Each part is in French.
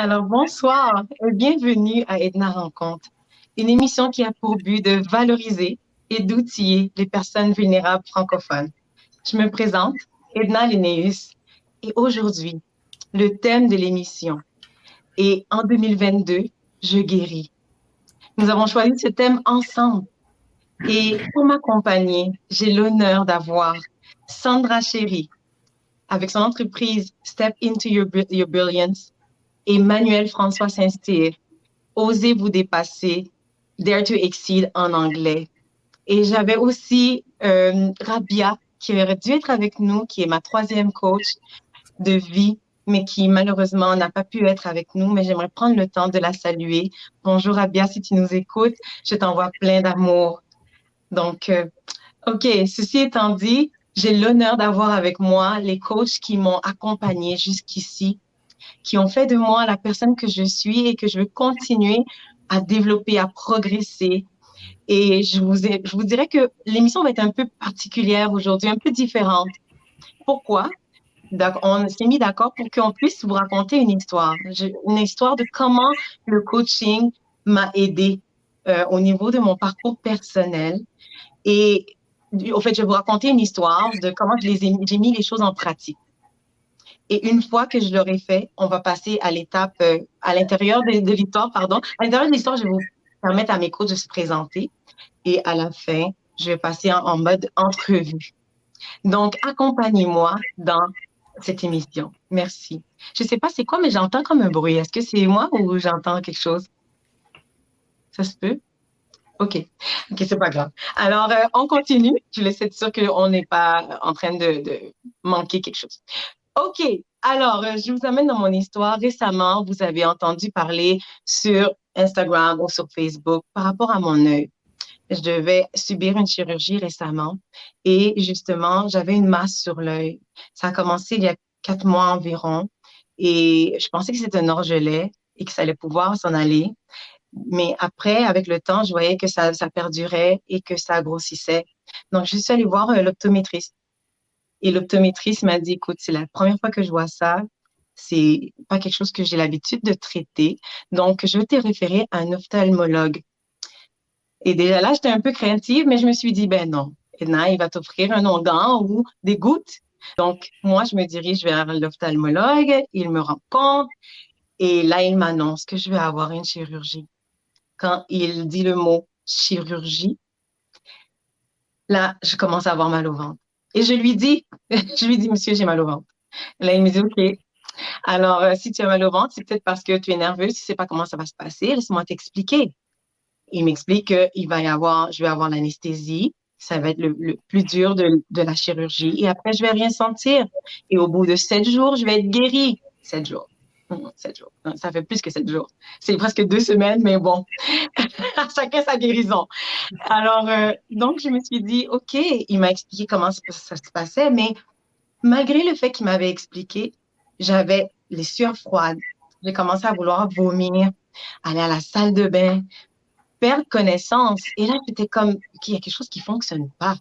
Alors, bonsoir et bienvenue à Edna Rencontre, une émission qui a pour but de valoriser et d'outiller les personnes vulnérables francophones. Je me présente, Edna Linnaeus, et aujourd'hui, le thème de l'émission est En 2022, je guéris. Nous avons choisi ce thème ensemble et pour m'accompagner, j'ai l'honneur d'avoir Sandra Chéry avec son entreprise Step into Your Brilliance et Manuel François Saint-Cyr. Osez vous dépasser, Dare to Exceed en anglais. Et j'avais aussi Rabia qui aurait dû être avec nous, qui est ma troisième coach de vie, mais qui malheureusement n'a pas pu être avec nous, mais j'aimerais prendre le temps de la saluer. Bonjour Rabia, si tu nous écoutes, je t'envoie plein d'amour. Donc, OK, ceci étant dit, j'ai l'honneur d'avoir avec moi les coachs qui m'ont accompagnée jusqu'ici, qui ont fait de moi la personne que je suis et que je veux continuer à développer, à progresser. Et je vous dirais que l'émission va être un peu particulière aujourd'hui, un peu différente. Pourquoi? On s'est mis d'accord pour qu'on puisse vous raconter une histoire. Une histoire de comment le coaching m'a aidé au niveau de mon parcours personnel. Et au fait, je vais vous raconter une histoire de comment j'ai mis les choses en pratique. Et une fois que je l'aurai fait, on va passer à l'étape, à l'intérieur de l'histoire, pardon. À l'intérieur de l'histoire, je vais vous permettre à mes coachs de se présenter. Et à la fin, je vais passer en mode entrevue. Donc, accompagnez-moi dans cette émission. Merci. Je ne sais pas c'est quoi, mais j'entends comme un bruit. Est-ce que c'est moi ou j'entends quelque chose? Ça se peut? OK. OK, c'est pas grave. Alors, on continue. Je laisse être sûr qu'on n'est pas en train de manquer quelque chose. OK. Alors, je vous amène dans mon histoire. Récemment, vous avez entendu parler sur Instagram ou sur Facebook par rapport à mon œil. Je devais subir une chirurgie récemment et justement, j'avais une masse sur l'œil. Ça a commencé il y a 4 mois environ et je pensais que c'était un orgelet et que ça allait pouvoir s'en aller. Mais après, avec le temps, je voyais que ça perdurait et que ça grossissait. Donc, je suis allée voir l'optométriste. Et l'optométriste m'a dit, écoute, c'est la première fois que je vois ça. C'est pas quelque chose que j'ai l'habitude de traiter. Donc, je vais te référer à un ophtalmologue. Et déjà là, j'étais un peu craintive, mais je me suis dit, ben non, Edna, il va t'offrir un onguent ou des gouttes. Donc, moi, je me dirige vers l'ophtalmologue, il me rend compte et là, il m'annonce que je vais avoir une chirurgie. Quand il dit le mot chirurgie, là, je commence à avoir mal au ventre. Et je lui dis, je lui dis, monsieur, j'ai mal au ventre. Là, il me dit, OK. Alors, si tu as mal au ventre, c'est peut-être parce que tu es nerveuse, tu ne sais pas comment ça va se passer. Laisse-moi t'expliquer. Il m'explique je vais avoir l'anesthésie. Ça va être le plus dur de la chirurgie. Et après, je vais rien sentir. Et au bout de 7 jours, je vais être guérie. 7 jours. 7 jours. Non, ça fait plus que 7 jours. C'est presque 2 semaines, mais bon, chacun sa guérison. Alors, donc, je me suis dit, OK, il m'a expliqué comment ça se passait, mais malgré le fait qu'il m'avait expliqué, j'avais les sueurs froides. J'ai commencé à vouloir vomir, aller à la salle de bain, perdre connaissance. Et là, j'étais comme, OK, il y a quelque chose qui fonctionne pas.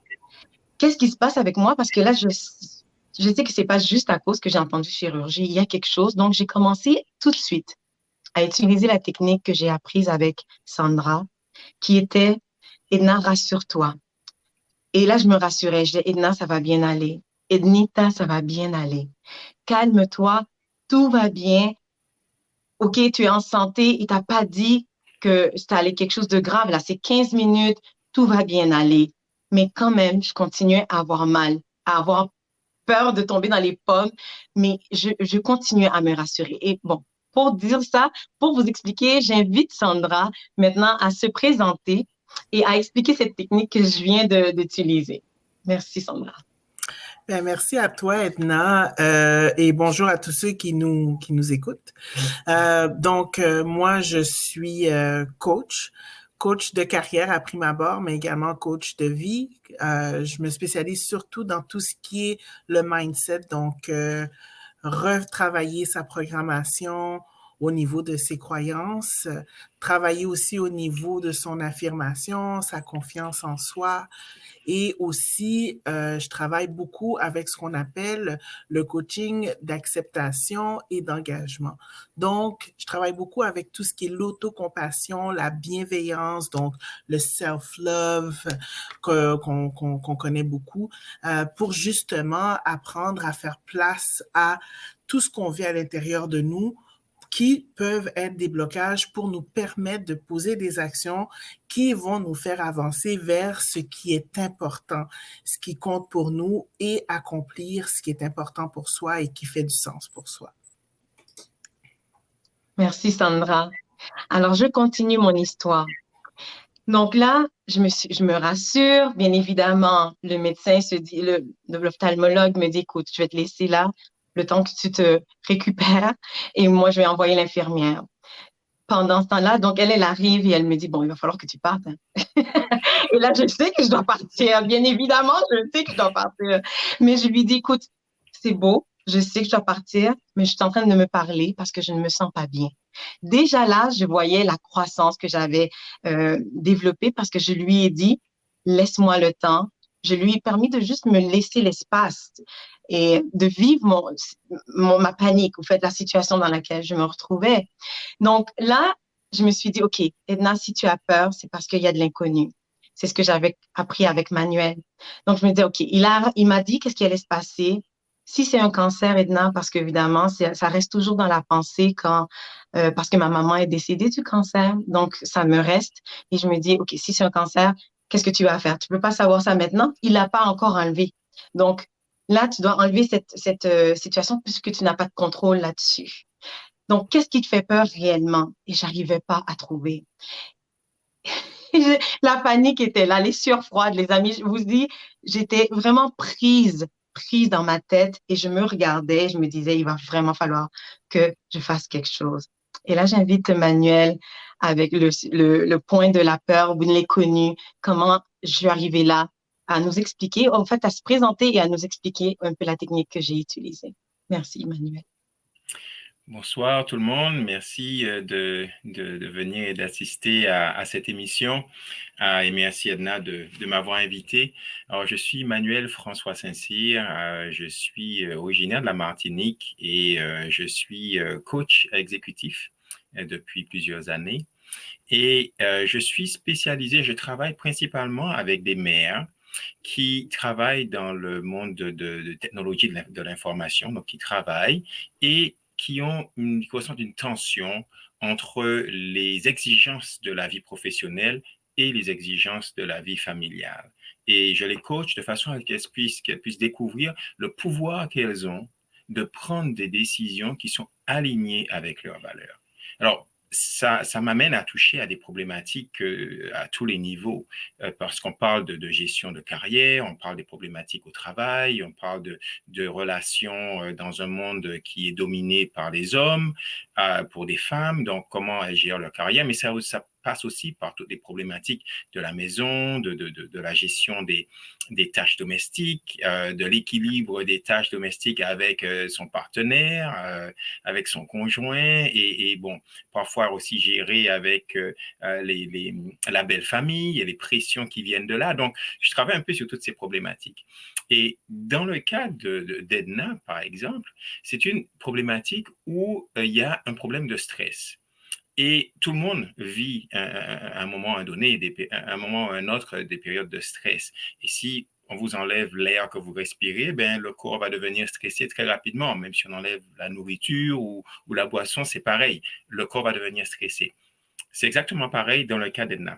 Qu'est-ce qui se passe avec moi? Parce que là, je sais que c'est pas juste à cause que j'ai entendu chirurgie. Il y a quelque chose. Donc, j'ai commencé tout de suite à utiliser la technique que j'ai apprise avec Sandra, qui était, Edna, rassure-toi. Et là, je me rassurais. Je disais, Edna, ça va bien aller. Ednita, ça va bien aller. Calme-toi, tout va bien. OK, tu es en santé. Il t'a pas dit que c'était allé quelque chose de grave. Là, c'est 15 minutes. Tout va bien aller. Mais quand même, je continuais à avoir mal, à avoir peur de tomber dans les pommes. Mais je continuais à me rassurer. Et bon, pour dire ça, pour vous expliquer, j'invite Sandra maintenant à se présenter et à expliquer cette technique que je viens d'utiliser. Merci, Sandra. Bien, merci à toi, Edna, et bonjour à tous ceux qui nous écoutent. Moi, je suis coach de carrière à prime abord, mais également coach de vie. Je me spécialise surtout dans tout ce qui est le mindset, donc retravailler sa programmation au niveau de ses croyances, travailler aussi au niveau de son affirmation, sa confiance en soi. Et aussi, je travaille beaucoup avec ce qu'on appelle le coaching d'acceptation et d'engagement. Donc, je travaille beaucoup avec tout ce qui est l'autocompassion, la bienveillance, donc le self-love qu'on connaît beaucoup, pour justement apprendre à faire place à tout ce qu'on vit à l'intérieur de nous qui peuvent être des blocages pour nous permettre de poser des actions qui vont nous faire avancer vers ce qui est important, ce qui compte pour nous et accomplir ce qui est important pour soi et qui fait du sens pour soi. Merci, Sandra. Alors, je continue mon histoire. Donc là, je me rassure. Bien évidemment, le médecin se dit, l'ophtalmologue me dit, écoute, je vais te laisser là le temps que tu te récupères et moi, je vais envoyer l'infirmière. Pendant ce temps-là, donc elle arrive et elle me dit, bon, il va falloir que tu partes, hein. Et là, je sais que je dois partir. Bien évidemment, je sais que je dois partir. Mais je lui dis, écoute, c'est beau, je sais que je dois partir, mais je suis en train de me parler parce que je ne me sens pas bien. Déjà là, je voyais la croissance que j'avais développée parce que je lui ai dit, laisse-moi le temps. Je lui ai permis de juste me laisser l'espace et de vivre ma panique, en fait, la situation dans laquelle je me retrouvais. Donc là, je me suis dit, OK, Edna, si tu as peur, c'est parce qu'il y a de l'inconnu. C'est ce que j'avais appris avec Manuel. Donc, je me dis, OK, il m'a dit qu'est-ce qui allait se passer. Si c'est un cancer, Edna, parce qu'évidemment, ça reste toujours dans la pensée parce que ma maman est décédée du cancer. Donc, ça me reste. Et je me dis, OK, si c'est un cancer, qu'est-ce que tu vas faire? Tu peux pas savoir ça maintenant. Il l'a pas encore enlevé. Donc, là, tu dois enlever cette situation puisque tu n'as pas de contrôle là-dessus. Donc, qu'est-ce qui te fait peur réellement? Et j'arrivais pas à trouver. La panique était là, les sueurs froides, les amis. Je vous dis, j'étais vraiment prise dans ma tête et je me regardais, je me disais, il va vraiment falloir que je fasse quelque chose. Et là, j'invite Manuel avec le point de la peur, vous l'avez connu, comment je suis arrivée là, à nous expliquer, en fait, à se présenter et à nous expliquer un peu la technique que j'ai utilisée. Merci, Manuel. Bonsoir tout le monde, merci de venir et d'assister à cette émission et merci Edna de m'avoir invité. Alors je suis Manuel François Saint-Cyr, je suis originaire de la Martinique et je suis coach exécutif depuis plusieurs années et je suis spécialisé, je travaille principalement avec des mères qui travaillent dans le monde de technologie de l'information, donc qui travaillent et qui ressentent une tension entre les exigences de la vie professionnelle et les exigences de la vie familiale. Et je les coach de façon à qu'elles puissent découvrir le pouvoir qu'elles ont de prendre des décisions qui sont alignées avec leurs valeurs. Alors, ça m'amène à toucher à des problématiques à tous les niveaux, parce qu'on parle de gestion de carrière, on parle des problématiques au travail, on parle de relations dans un monde qui est dominé par les hommes, pour des femmes, donc comment elles gèrent leur carrière, mais ça passe aussi par toutes les problématiques de la maison, de la gestion des tâches domestiques, de l'équilibre des tâches domestiques avec son partenaire, avec son conjoint, et bon, parfois aussi gérer avec la belle famille et les pressions qui viennent de là. Donc, je travaille un peu sur toutes ces problématiques. Et dans le cas d'Edna, par exemple, c'est une problématique où il y a un problème de stress. Et tout le monde vit à un moment donné, un moment ou un autre, des périodes de stress. Et si on vous enlève l'air que vous respirez, ben, le corps va devenir stressé très rapidement. Même si on enlève la nourriture ou la boisson, c'est pareil. Le corps va devenir stressé. C'est exactement pareil dans le cas d'Edna.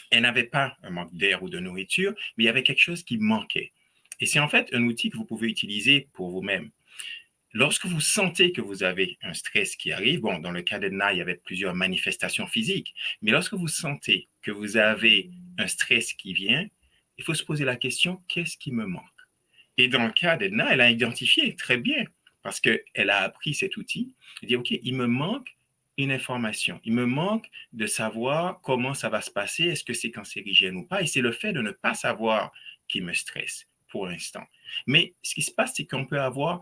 Elle n'avait pas un manque d'air ou de nourriture, mais il y avait quelque chose qui manquait. Et c'est en fait un outil que vous pouvez utiliser pour vous-même. Lorsque vous sentez que vous avez un stress qui arrive, bon, dans le cas d'Edna, il y avait plusieurs manifestations physiques, mais lorsque vous sentez que vous avez un stress qui vient, il faut se poser la question, qu'est-ce qui me manque? Et dans le cas d'Edna, elle a identifié très bien, parce qu'elle a appris cet outil, elle dit, OK, il me manque une information, il me manque de savoir comment ça va se passer, est-ce que c'est cancérigène ou pas, et c'est le fait de ne pas savoir qui me stresse pour l'instant. Mais ce qui se passe, c'est qu'on peut avoir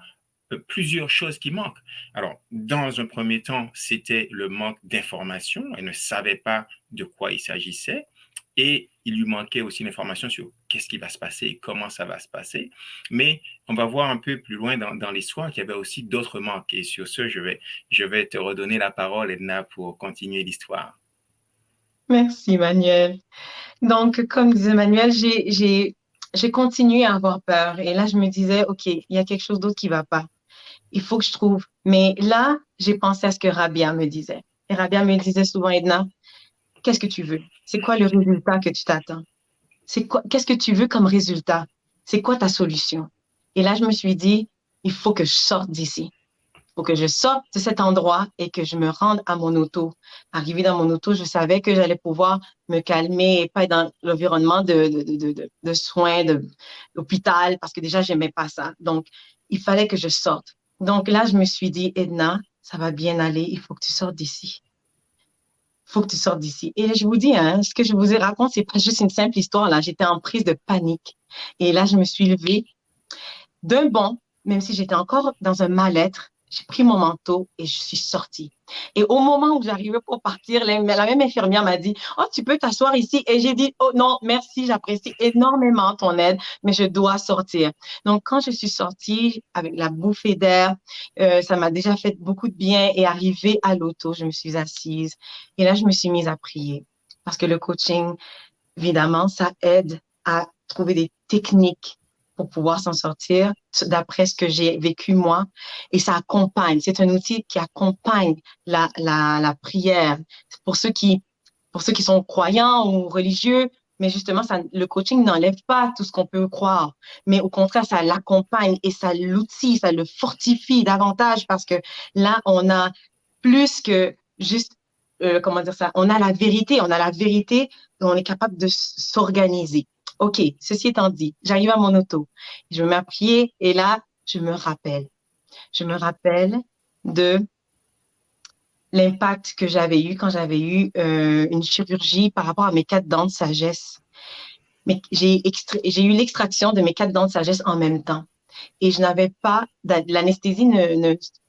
plusieurs choses qui manquent. Alors, dans un premier temps, c'était le manque d'information. Elle ne savait pas de quoi il s'agissait. Et il lui manquait aussi l'information sur qu'est-ce qui va se passer, comment ça va se passer. Mais on va voir un peu plus loin dans l'histoire qu'il y avait aussi d'autres manques. Et sur ce, je vais te redonner la parole, Edna, pour continuer l'histoire. Merci, Manuel. Donc, comme disait Manuel, j'ai continué à avoir peur. Et là, je me disais, OK, il y a quelque chose d'autre qui va pas. Il faut que je trouve. Mais là, j'ai pensé à ce que Rabia me disait. Et Rabia me disait souvent, Edna, qu'est-ce que tu veux? C'est quoi le résultat que tu t'attends? Qu'est-ce que tu veux comme résultat? C'est quoi ta solution? Et là, je me suis dit, il faut que je sorte d'ici. Il faut que je sorte de cet endroit et que je me rende à mon auto. Arrivé dans mon auto, je savais que j'allais pouvoir me calmer et pas être dans l'environnement de soins, d'hôpital, parce que déjà, j'aimais pas ça. Donc, il fallait que je sorte. Donc là, je me suis dit, Edna, ça va bien aller, il faut que tu sortes d'ici. Il faut que tu sortes d'ici. Et je vous dis, hein, ce que je vous ai raconté, c'est pas juste une simple histoire, là. J'étais en prise de panique. Et là, je me suis levée d'un bond, même si j'étais encore dans un mal-être, j'ai pris mon manteau et je suis sortie. Et au moment où j'arrivais pour partir, la même infirmière m'a dit, « Oh, tu peux t'asseoir ici. » Et j'ai dit, « Oh non, merci, j'apprécie énormément ton aide, mais je dois sortir. » Donc, quand je suis sortie avec la bouffée d'air, ça m'a déjà fait beaucoup de bien. Et arrivée à l'auto, je me suis assise. Et là, je me suis mise à prier. Parce que le coaching, évidemment, ça aide à trouver des techniques pour pouvoir s'en sortir d'après ce que j'ai vécu moi. Et ça accompagne, c'est un outil qui accompagne la prière. Pour ceux qui sont croyants ou religieux, mais justement, le coaching n'enlève pas tout ce qu'on peut croire, mais au contraire, ça l'accompagne et ça l'outil, ça le fortifie davantage parce que là, on a plus que juste, comment dire ça, on a la vérité, et on est capable de s'organiser. OK, ceci étant dit, j'arrive à mon auto, je me mets à prier et là, je me rappelle. Je me rappelle de l'impact que j'avais eu quand j'avais eu une chirurgie par rapport à mes 4 dents de sagesse. Mais j'ai eu l'extraction de mes 4 dents de sagesse en même temps. Et je n'avais pas, l'anesthésie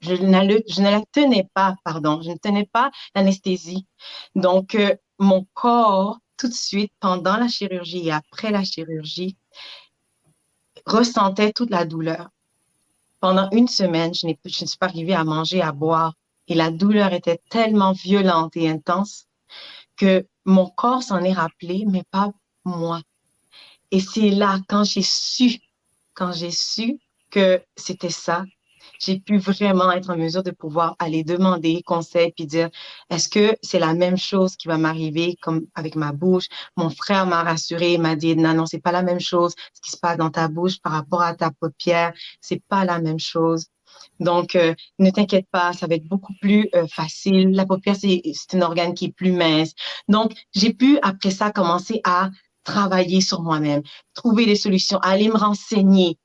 je ne la tenais pas, pardon, je ne tenais pas l'anesthésie. Donc, mon corps, tout de suite, pendant la chirurgie et après la chirurgie, ressentait toute la douleur. Pendant une semaine, je ne suis pas arrivée à manger, à boire. Et la douleur était tellement violente et intense que mon corps s'en est rappelé, mais pas moi. Et c'est là, quand j'ai su que c'était ça, j'ai pu vraiment être en mesure de pouvoir aller demander conseil puis dire, est-ce que c'est la même chose qui va m'arriver comme avec ma bouche? Mon frère m'a rassuré, il m'a dit, non, non, c'est pas la même chose. Ce qui se passe dans ta bouche par rapport à ta paupière, c'est pas la même chose. Donc, ne t'inquiète pas, ça va être beaucoup plus facile. La paupière, c'est un organe qui est plus mince. Donc, j'ai pu, après ça, commencer à travailler sur moi-même, trouver des solutions, aller me renseigner.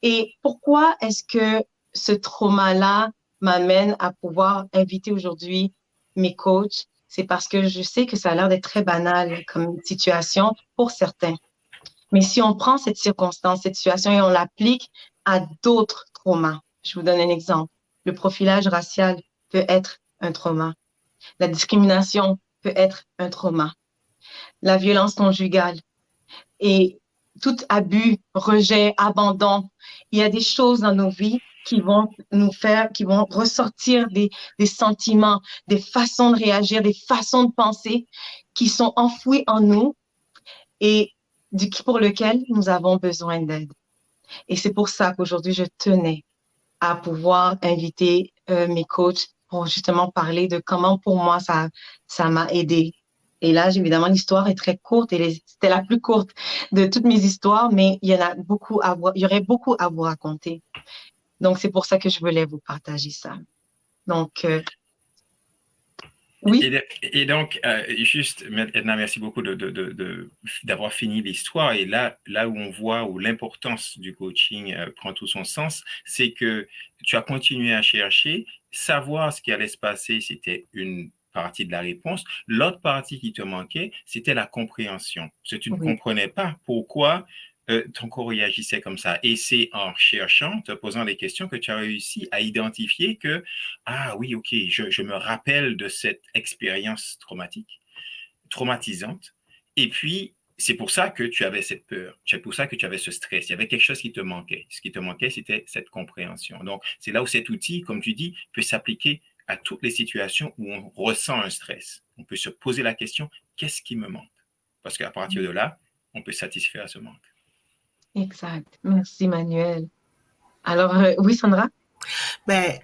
Et pourquoi est-ce que ce trauma-là m'amène à pouvoir inviter aujourd'hui mes coachs? C'est parce que je sais que ça a l'air d'être très banal comme situation pour certains. Mais si on prend cette circonstance, cette situation et on l'applique à d'autres traumas, je vous donne un exemple. Le profilage racial peut être un trauma. La discrimination peut être un trauma. La violence conjugale et tout abus, rejet, abandon. Il y a des choses dans nos vies qui vont qui vont ressortir des sentiments, des façons de réagir, des façons de penser qui sont enfouies en nous et pour lequel nous avons besoin d'aide. Et c'est pour ça qu'aujourd'hui, je tenais à pouvoir inviter mes coachs pour justement parler de comment pour moi ça m'a aidé. Et là, évidemment, l'histoire est très courte et c'était la plus courte de toutes mes histoires, mais il y aurait beaucoup à vous raconter. Donc, c'est pour ça que je voulais vous partager ça. Donc, oui. Et donc, juste, Edna, merci beaucoup d'avoir fini l'histoire. Et là où on voit où l'importance du coaching prend tout son sens, c'est que tu as continué à chercher, savoir ce qui allait se passer, c'était une partie de la réponse. L'autre partie qui te manquait, c'était la compréhension. Parce que tu ne comprenais pas pourquoi ton corps réagissait comme ça. Et c'est en cherchant, te posant des questions, que tu as réussi à identifier que, ah oui, ok, je me rappelle de cette expérience traumatisante. Et puis, c'est pour ça que tu avais cette peur. C'est pour ça que tu avais ce stress. Il y avait quelque chose qui te manquait. Ce qui te manquait, c'était cette compréhension. Donc, c'est là où cet outil, comme tu dis, peut s'appliquer à toutes les situations où on ressent un stress. On peut se poser la question, qu'est-ce qui me manque? Parce qu'à partir de là, on peut satisfaire ce manque. Exact. Merci, Manuel. Alors, oui, Sandra? Ben,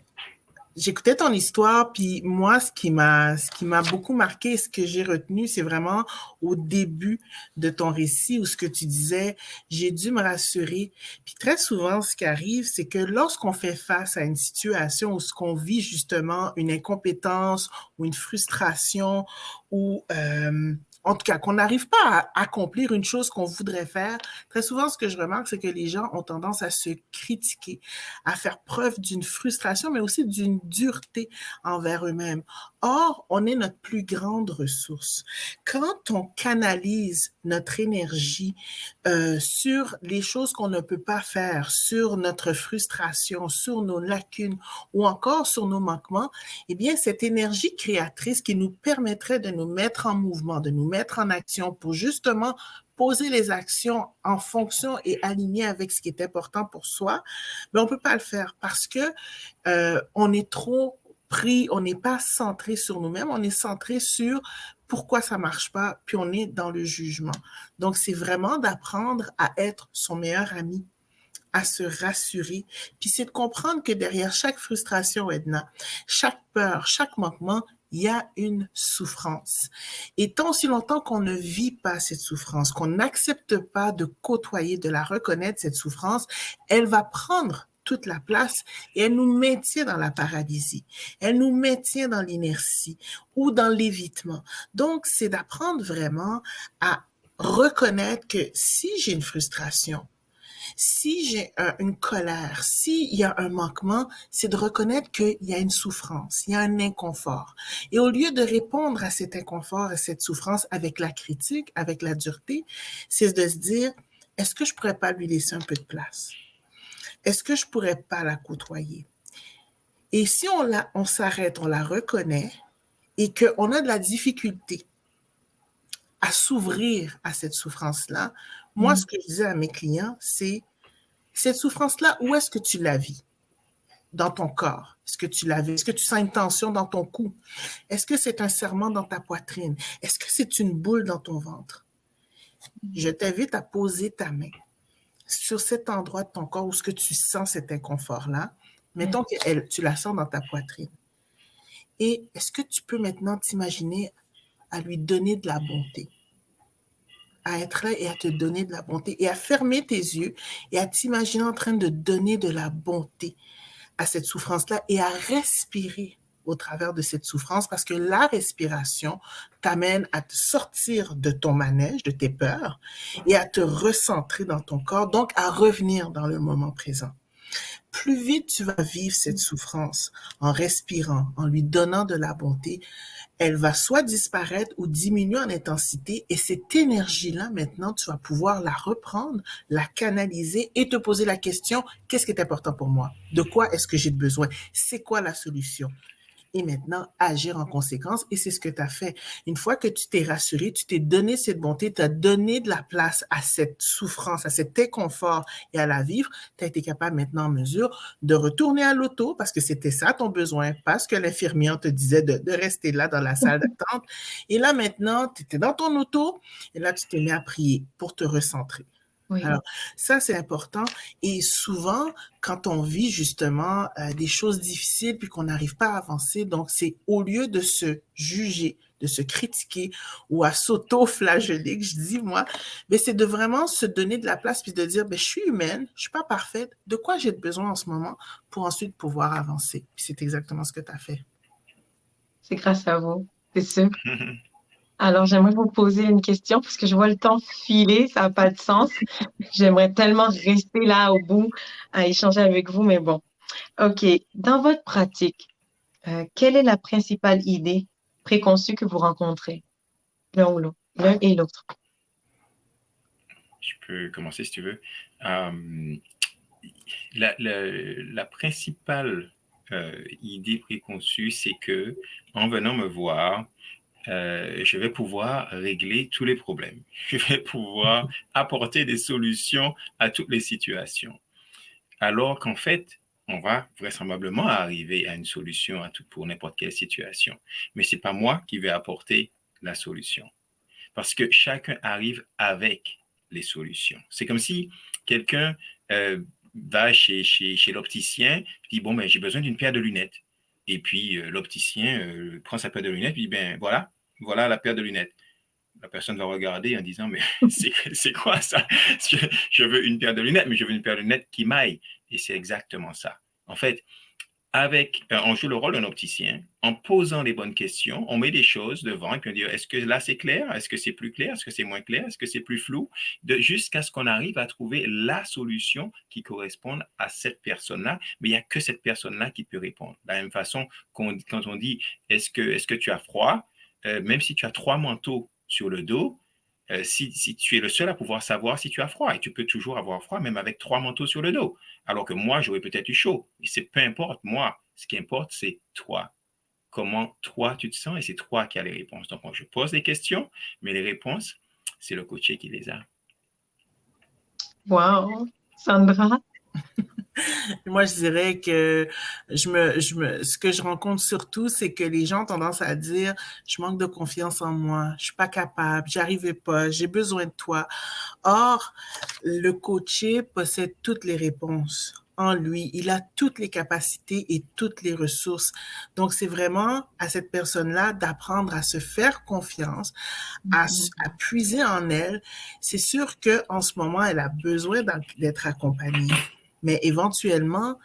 j'écoutais ton histoire, puis moi, ce qui m'a beaucoup marqué, ce que j'ai retenu, c'est vraiment au début de ton récit où ce que tu disais, j'ai dû me rassurer. Puis très souvent, ce qui arrive, c'est que lorsqu'on fait face à une situation où ce qu'on vit justement une incompétence ou une frustration ou en tout cas, qu'on n'arrive pas à accomplir une chose qu'on voudrait faire, très souvent, ce que je remarque, c'est que les gens ont tendance à se critiquer, à faire preuve d'une frustration, mais aussi d'une dureté envers eux-mêmes. Or, on est notre plus grande ressource. Quand on canalise notre énergie sur les choses qu'on ne peut pas faire, sur notre frustration, sur nos lacunes ou encore sur nos manquements, eh bien, cette énergie créatrice qui nous permettrait de nous mettre en mouvement, de nous mettre en action pour justement poser les actions en fonction et alignées avec ce qui est important pour soi, mais on ne peut pas le faire parce que on est trop pris, on n'est pas centré sur nous-mêmes, on est centré sur pourquoi ça ne marche pas, puis on est dans le jugement. Donc, c'est vraiment d'apprendre à être son meilleur ami, à se rassurer. Puis c'est de comprendre que derrière chaque frustration, Edna, chaque peur, chaque manquement, il y a une souffrance. Et tant aussi longtemps qu'on ne vit pas cette souffrance, qu'on n'accepte pas de côtoyer, de la reconnaître, cette souffrance, elle va prendre toute la place et elle nous maintient dans la paralysie, elle nous maintient dans l'inertie ou dans l'évitement. Donc, c'est d'apprendre vraiment à reconnaître que si j'ai une frustration, si j'ai une colère, s'il y a un manquement, c'est de reconnaître qu'il y a une souffrance, il y a un inconfort. Et au lieu de répondre à cet inconfort, à cette souffrance avec la critique, avec la dureté, c'est de se dire, est-ce que je pourrais pas lui laisser un peu de place? Est-ce que je pourrais pas la côtoyer? Et si on s'arrête, on la reconnaît et qu'on a de la difficulté à s'ouvrir à cette souffrance-là, moi, ce que je disais à mes clients, c'est cette souffrance-là, où est-ce que tu la vis? Dans ton corps? Est-ce que tu la vis? Est-ce que tu sens une tension dans ton cou? Est-ce que c'est un serrement dans ta poitrine? Est-ce que c'est une boule dans ton ventre? Je t'invite à poser ta main sur cet endroit de ton corps où ce que tu sens cet inconfort-là. Mettons que tu la sens dans ta poitrine. Et est-ce que tu peux maintenant t'imaginer à lui donner de la bonté? À être là et à te donner de la bonté et à fermer tes yeux et à t'imaginer en train de donner de la bonté à cette souffrance-là et à respirer au travers de cette souffrance parce que la respiration t'amène à te sortir de ton manège, de tes peurs et à te recentrer dans ton corps, donc à revenir dans le moment présent. Plus vite tu vas vivre cette souffrance en respirant, en lui donnant de la bonté, elle va soit disparaître ou diminuer en intensité et cette énergie-là, maintenant, tu vas pouvoir la reprendre, la canaliser et te poser la question, qu'est-ce qui est important pour moi? De quoi est-ce que j'ai besoin? C'est quoi la solution? Et maintenant, agir en conséquence. Et c'est ce que tu as fait. Une fois que tu t'es rassuré, tu t'es donné cette bonté, tu as donné de la place à cette souffrance, à cet inconfort et à la vivre, tu as été capable maintenant en mesure de retourner à l'auto parce que c'était ça ton besoin, parce que l'infirmière te disait de rester là dans la salle d'attente. Et là, maintenant, tu étais dans ton auto et là, tu t'es mis à prier pour te recentrer. Oui. Alors, ça, c'est important. Et souvent, quand on vit justement des choses difficiles puis qu'on n'arrive pas à avancer, donc c'est au lieu de se juger, de se critiquer ou à s'auto-flageller, que je dis moi, mais c'est de vraiment se donner de la place puis de dire, ben, je suis humaine, je suis pas parfaite, de quoi j'ai besoin en ce moment pour ensuite pouvoir avancer. Puis c'est exactement ce que tu as fait. C'est grâce à vous, c'est sûr. Alors, j'aimerais vous poser une question parce que je vois le temps filer, ça n'a pas de sens. J'aimerais tellement rester là au bout à échanger avec vous, mais bon. OK. Dans votre pratique, quelle est la principale idée préconçue que vous rencontrez, l'un ou l'autre, l'un et l'autre? Je peux commencer si tu veux. La principale idée préconçue, c'est que en venant me voir, je vais pouvoir régler tous les problèmes. Je vais pouvoir apporter des solutions à toutes les situations. Alors qu'en fait, on va vraisemblablement arriver à une solution pour n'importe quelle situation. Mais ce n'est pas moi qui vais apporter la solution. Parce que chacun arrive avec les solutions. C'est comme si quelqu'un va chez l'opticien, dit, bon, ben, j'ai besoin d'une paire de lunettes. Et puis, l'opticien prend sa paire de lunettes, et dit, ben, voilà la paire de lunettes. La personne va regarder en disant, mais c'est quoi ça? Je veux une paire de lunettes, mais je veux une paire de lunettes qui m'aille. Et c'est exactement ça. En fait, on joue le rôle d'un opticien. En posant les bonnes questions, on met des choses devant et puis on dit, est-ce que là c'est clair? Est-ce que c'est plus clair? Est-ce que c'est moins clair? Est-ce que c'est plus flou? Jusqu'à ce qu'on arrive à trouver la solution qui corresponde à cette personne-là. Mais il n'y a que cette personne-là qui peut répondre. De la même façon, quand on dit, est-ce que tu as froid? Même si tu as 3 manteaux sur le dos, si tu es le seul à pouvoir savoir si tu as froid, et tu peux toujours avoir froid même avec 3 manteaux sur le dos, alors que moi, j'aurais peut-être eu chaud. Et c'est peu importe, moi, ce qui importe, c'est toi. Comment toi, tu te sens, et c'est toi qui as les réponses. Donc, je pose des questions, mais les réponses, c'est le coaché qui les a. Wow. Sandra? Moi, je dirais que ce que je rencontre surtout, c'est que les gens ont tendance à dire, je manque de confiance en moi, je suis pas capable, j'y arrivais pas, j'ai besoin de toi. Or, le coaché possède toutes les réponses en lui. Il a toutes les capacités et toutes les ressources. Donc, c'est vraiment à cette personne-là d'apprendre à se faire confiance, à puiser en elle. C'est sûr qu'en ce moment, elle a besoin d'être accompagnée. Mais éventuellement,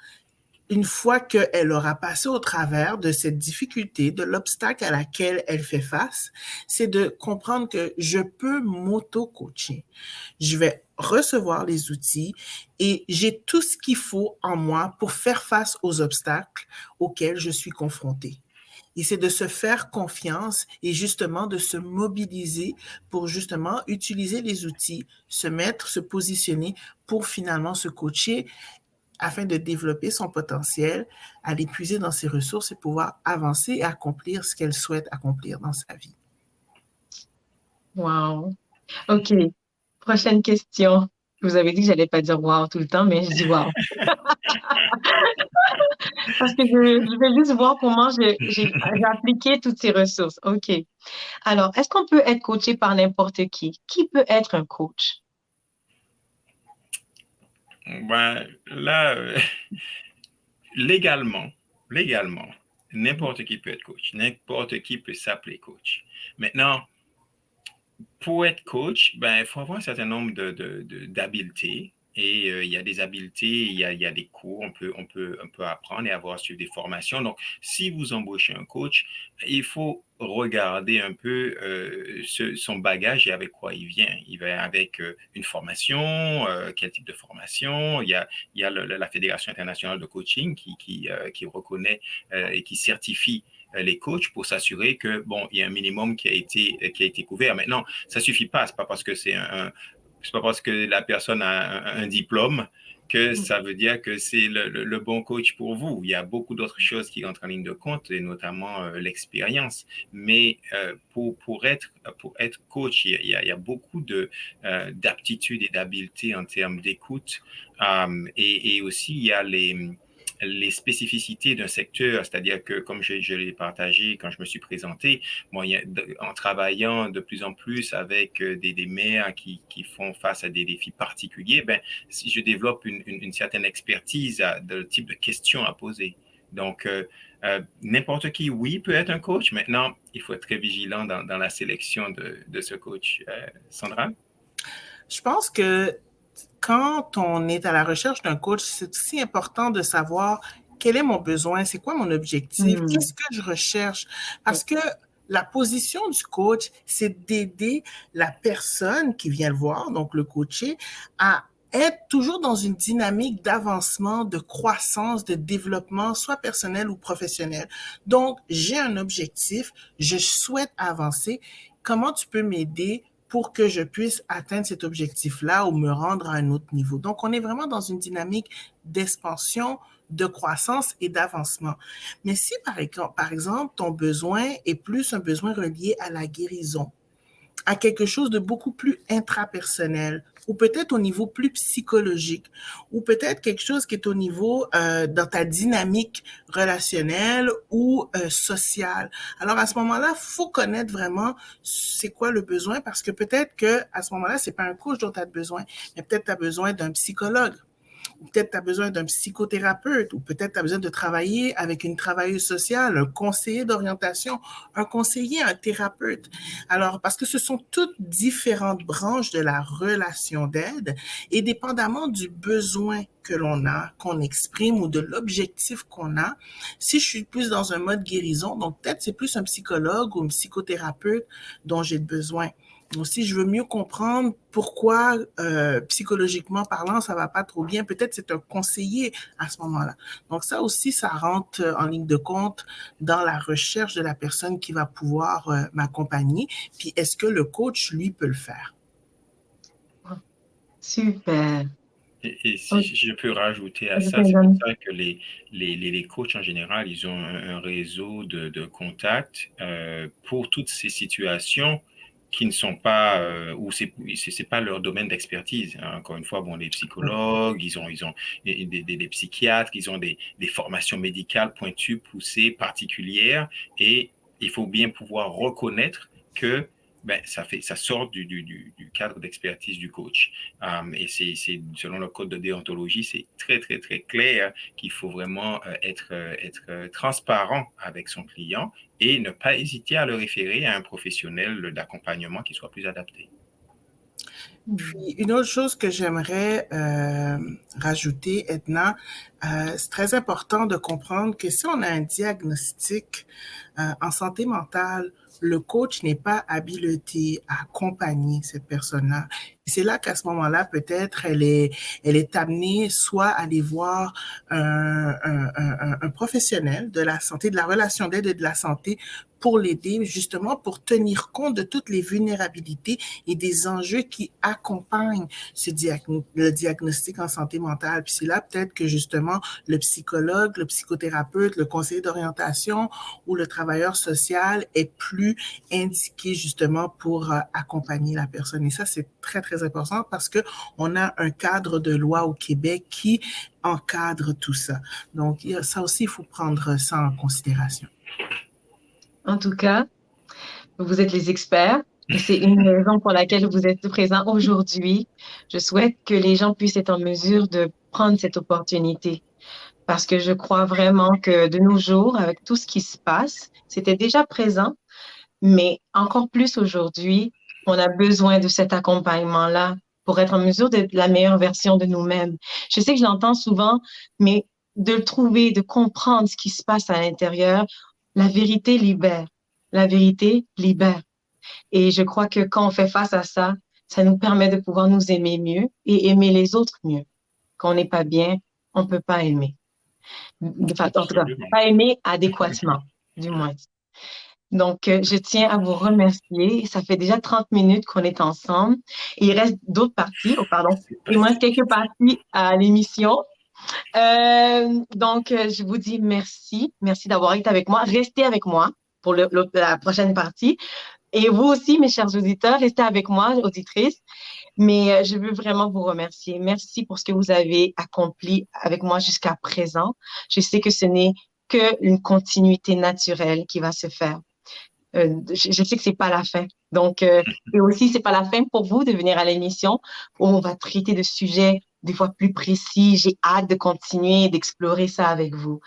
une fois qu'elle aura passé au travers de cette difficulté, de l'obstacle à laquelle elle fait face, c'est de comprendre que je peux m'auto-coacher. Je vais recevoir les outils et j'ai tout ce qu'il faut en moi pour faire face aux obstacles auxquels je suis confrontée. Et c'est de se faire confiance et justement de se mobiliser pour justement utiliser les outils, se positionner pour finalement se coacher afin de développer son potentiel, à l'épuiser dans ses ressources et pouvoir avancer et accomplir ce qu'elle souhaite accomplir dans sa vie. Wow. OK. Prochaine question. Je vous avais dit que j'allais pas dire wow tout le temps, mais je dis wow. Parce que je vais juste voir comment j'ai appliqué toutes ces ressources. OK. Alors, est-ce qu'on peut être coaché par n'importe qui? Qui peut être un coach? Ben, là, légalement, n'importe qui peut être coach. N'importe qui peut s'appeler coach. Maintenant, pour être coach, ben, il faut avoir un certain nombre d'habiletés. Et il y a des habiletés, il y a des cours, on peut apprendre et avoir suivi des formations. Donc, si vous embauchez un coach, il faut regarder un peu son bagage et avec quoi il vient. Il vient avec une formation, quel type de formation. Il y a la Fédération internationale de coaching qui reconnaît et qui certifie les coachs pour s'assurer que bon, il y a un minimum qui a été couvert. Maintenant, ça suffit pas. C'est pas parce que la personne a un diplôme que ça veut dire que c'est le bon coach pour vous. Il y a beaucoup d'autres choses qui entrent en ligne de compte, et notamment l'expérience. Mais pour être coach, il y a beaucoup d'aptitudes et d'habiletés en termes d'écoute. Et aussi, il y a les spécificités d'un secteur, c'est-à-dire que, comme je l'ai partagé quand je me suis présenté, bon, en travaillant de plus en plus avec des maires qui font face à des défis particuliers, ben, si je développe une certaine expertise de type de questions à poser. Donc, n'importe qui, oui, peut être un coach. Maintenant, il faut être très vigilant dans la sélection de ce coach. Sandra? Je pense que quand on est à la recherche d'un coach, c'est aussi important de savoir quel est mon besoin, c'est quoi mon objectif, qu'est-ce que je recherche. Parce que la position du coach, c'est d'aider la personne qui vient le voir, donc le coaché, à être toujours dans une dynamique d'avancement, de croissance, de développement, soit personnel ou professionnel. Donc, j'ai un objectif, je souhaite avancer. Comment tu peux m'aider pour que je puisse atteindre cet objectif-là ou me rendre à un autre niveau. Donc, on est vraiment dans une dynamique d'expansion, de croissance et d'avancement. Mais si, par exemple, ton besoin est plus un besoin relié à la guérison, à quelque chose de beaucoup plus intrapersonnel, ou peut-être au niveau plus psychologique, ou peut-être quelque chose qui est au niveau dans ta dynamique relationnelle ou sociale. Alors à ce moment-là, faut connaître vraiment c'est quoi le besoin, parce que peut-être que à ce moment-là, c'est pas un coach dont tu as besoin, mais peut-être tu as besoin d'un psychologue. Ou peut-être tu as besoin d'un psychothérapeute, ou peut-être tu as besoin de travailler avec une travailleuse sociale, un conseiller d'orientation, un conseiller, un thérapeute. Alors, parce que ce sont toutes différentes branches de la relation d'aide et dépendamment du besoin que l'on a, qu'on exprime ou de l'objectif qu'on a, si je suis plus dans un mode guérison, donc peut-être c'est plus un psychologue ou un psychothérapeute dont j'ai besoin. Donc, si je veux mieux comprendre pourquoi, psychologiquement parlant, ça va pas trop bien, peut-être c'est un conseiller à ce moment-là. Donc, ça aussi, ça rentre en ligne de compte dans la recherche de la personne qui va pouvoir m'accompagner. Puis, est-ce que le coach, lui, peut le faire? Super. Et si je peux rajouter à ça, Ok, c'est pour Jeanne. ça que les coachs en général, ils ont un réseau de contacts pour toutes ces situations qui ne sont pas, où c'est pas leur domaine d'expertise. Hein. Encore une fois, bon, les psychologues, ils ont des psychiatres, ils ont des formations médicales pointues, poussées, particulières, et il faut bien pouvoir reconnaître que ben, ça sort du cadre d'expertise du coach. Et c'est, selon le code de déontologie, c'est très, très, très clair qu'il faut vraiment être transparent avec son client et ne pas hésiter à le référer à un professionnel d'accompagnement qui soit plus adapté. Puis, une autre chose que j'aimerais rajouter, Edna, c'est très important de comprendre que si on a un diagnostic en santé mentale, le coach n'est pas habilité à accompagner cette personne-là. Et c'est là qu'à ce moment-là, peut-être, elle est amenée soit à aller voir un professionnel de la santé, de la relation d'aide et de la santé pour l'aider, justement, pour tenir compte de toutes les vulnérabilités et des enjeux qui accompagnent le diagnostic en santé mentale. Puis c'est là peut-être que, justement, le psychologue, le psychothérapeute, le conseiller d'orientation ou le travailleur social est plus indiqué, justement, pour accompagner la personne. Et ça, c'est très, très important parce que on a un cadre de loi au Québec qui encadre tout ça. Donc, ça aussi, il faut prendre ça en considération. En tout cas, vous êtes les experts et c'est une raison pour laquelle vous êtes présents aujourd'hui. Je souhaite que les gens puissent être en mesure de prendre cette opportunité parce que je crois vraiment que de nos jours, avec tout ce qui se passe, c'était déjà présent, mais encore plus aujourd'hui, on a besoin de cet accompagnement-là pour être en mesure d'être la meilleure version de nous-mêmes. Je sais que je l'entends souvent, mais de le trouver, de comprendre ce qui se passe à l'intérieur, la vérité libère. La vérité libère. Et je crois que quand on fait face à ça, ça nous permet de pouvoir nous aimer mieux et aimer les autres mieux. Quand on n'est pas bien, on ne peut pas aimer. Enfin, en tout cas, Absolument. pas aimer adéquatement, du moins. Donc, je tiens à vous remercier. Ça fait déjà 30 minutes qu'on est ensemble. Et il reste d'autres parties. Oh, pardon. Il me reste quelques parties à l'émission. Donc, je vous dis merci. Merci d'avoir été avec moi. Restez avec moi pour la prochaine partie. Et vous aussi, mes chers auditeurs, restez avec moi, auditrices. Mais je veux vraiment vous remercier. Merci pour ce que vous avez accompli avec moi jusqu'à présent. Je sais que ce n'est qu'une continuité naturelle qui va se faire. Je sais que c'est pas la fin. Donc, et aussi, c'est pas la fin pour vous de venir à l'émission où on va traiter de sujets des fois plus précis. J'ai hâte de continuer d'explorer ça avec vous.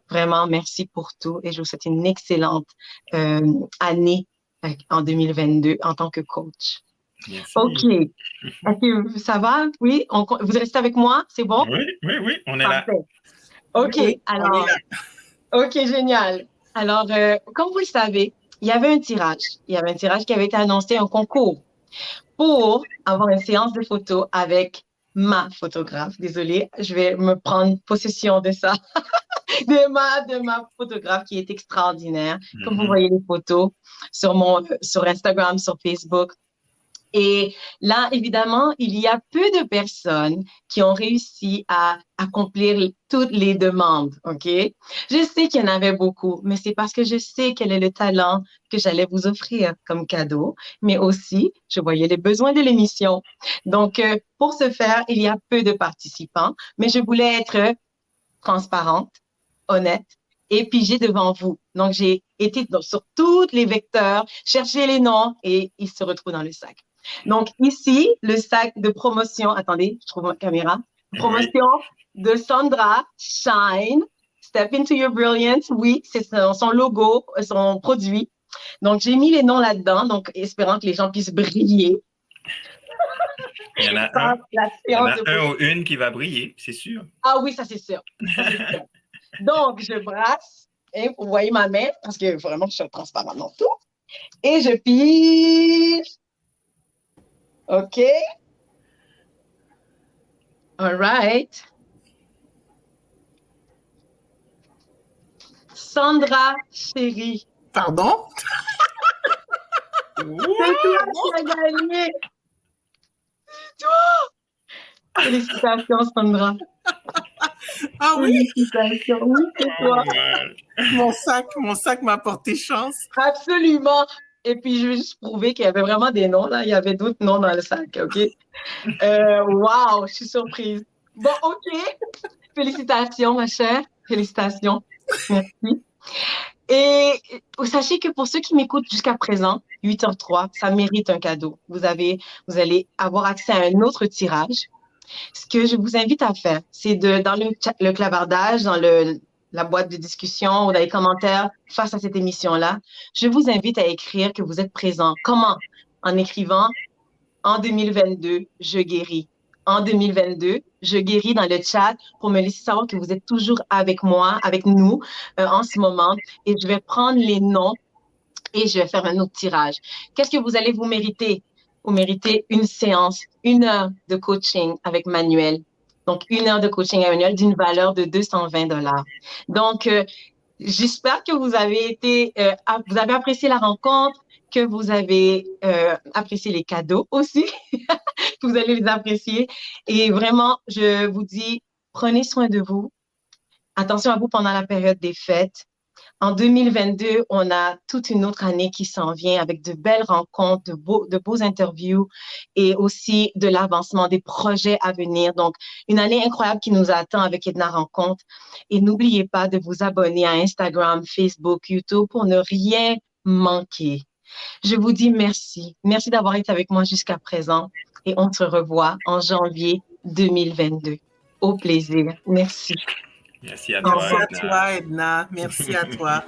Vraiment, merci pour tout et je vous souhaite une excellente année en 2022 en tant que coach. Merci. OK. Est-ce que ça va? Oui? Vous restez avec moi? C'est bon? Oui, on est Parfait. là. OK. Oui, alors, on est là. OK, génial. Alors, comme vous le savez, il y avait un tirage. Il y avait un tirage qui avait été annoncé, un concours pour avoir une séance de photos avec ma photographe. Désolée, je vais me prendre possession de ça, de ma photographe qui est extraordinaire. Comme vous voyez les photos sur Instagram, sur Facebook, Et là, évidemment, il y a peu de personnes qui ont réussi à accomplir toutes les demandes, OK? Je sais qu'il y en avait beaucoup, mais c'est parce que je sais quel est le talent que j'allais vous offrir comme cadeau, mais aussi, je voyais les besoins de l'émission. Donc, pour ce faire, il y a peu de participants, mais je voulais être transparente, honnête et pigée devant vous. Donc, j'ai été sur tous les vecteurs, chercher les noms et ils se retrouvent dans le sac. Donc, ici, le sac de promotion, attendez, je trouve ma caméra, promotion de Sandra Shine, Step into Your Brilliance, oui, c'est son logo, son produit. Donc, j'ai mis les noms là-dedans, donc espérant que les gens puissent briller. Il y en a un ou une qui va briller, c'est sûr. Ah oui, ça c'est sûr. Ça, c'est sûr. Donc, je brasse, et vous voyez ma main, parce que vraiment, je suis transparente dans tout. Et je pige. OK. All right. Sandra, chérie. Pardon? C'est toi qui as gagné. C'est toi. Félicitations, Sandra. Ah oui? Félicitations. Oui, c'est toi. Mon sac m'a porté chance. Absolument. Et puis, je vais juste prouver qu'il y avait vraiment des noms, là. Il y avait d'autres noms dans le sac, OK? Wow, je suis surprise. Bon, OK. Félicitations, ma chère. Félicitations. Merci. Et sachez que pour ceux qui m'écoutent jusqu'à présent, 8h03, ça mérite un cadeau. Vous allez avoir accès à un autre tirage. Ce que je vous invite à faire, c'est dans le clavardage, dans la boîte de discussion ou dans les commentaires face à cette émission-là, je vous invite à écrire que vous êtes présent. Comment? En écrivant « En 2022, je guéris ». En 2022, je guéris dans le chat pour me laisser savoir que vous êtes toujours avec moi, avec nous en ce moment. Et je vais prendre les noms et je vais faire un autre tirage. Qu'est-ce que vous allez vous mériter? Vous méritez une séance, 1 heure de coaching avec Manuel. Donc, 1 heure de coaching avec Manuel d'une valeur de 220 $. Donc, j'espère que vous avez apprécié la rencontre, que vous avez apprécié les cadeaux aussi, que vous allez les apprécier. Et vraiment, je vous dis, prenez soin de vous. Attention à vous pendant la période des fêtes. En 2022, on a toute une autre année qui s'en vient avec de belles rencontres, de beaux interviews et aussi de l'avancement des projets à venir. Donc, une année incroyable qui nous attend avec Edna Rencontre. Et n'oubliez pas de vous abonner à Instagram, Facebook, YouTube pour ne rien manquer. Je vous dis merci. Merci d'avoir été avec moi jusqu'à présent et on se revoit en janvier 2022. Au plaisir. Merci. Merci à toi, Merci à toi, Edna. Merci à toi.